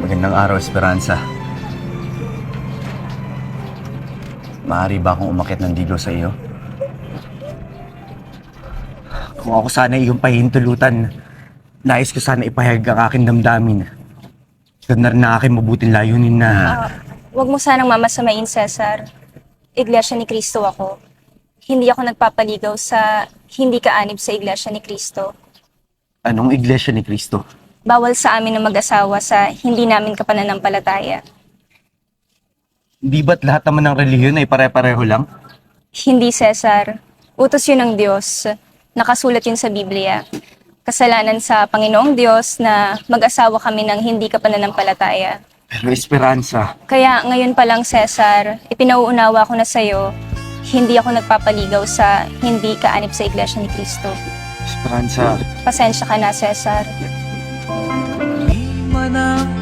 Magandang araw, Esperanza. Maaari ba akong umakyat ng digo sa iyo? Kung ako sana iyong pahihintulutan, nais ko sana ipahayag ang aking damdamin. Ikaw na rin ang aking mabuting layunin na... Huwag mo sanang mamasamain, Cesar. Iglesia ni Cristo ako. Hindi ako nagpapaligaw sa hindi kaanib sa Iglesia ni Cristo. Anong iglesia ni Cristo? Bawal sa amin na mag-asawa sa hindi namin kapananampalataya. Di ba't lahat naman ng relihiyon ay pare-pareho lang? Hindi, Cesar. Utos yun ng Diyos. Nakasulat yun sa Biblia. Kasalanan sa Panginoong Diyos na mag-asawa kami ng hindi kapananampalataya. Pero Esperanza, Kaya ngayon pa lang, Cesar, ipinauunawa ko na sa'yo, hindi ako nagpapaligaw sa hindi kaanib sa Iglesia ni Cristo. Esperanza, Pasensya ka na, Cesar. Di man ang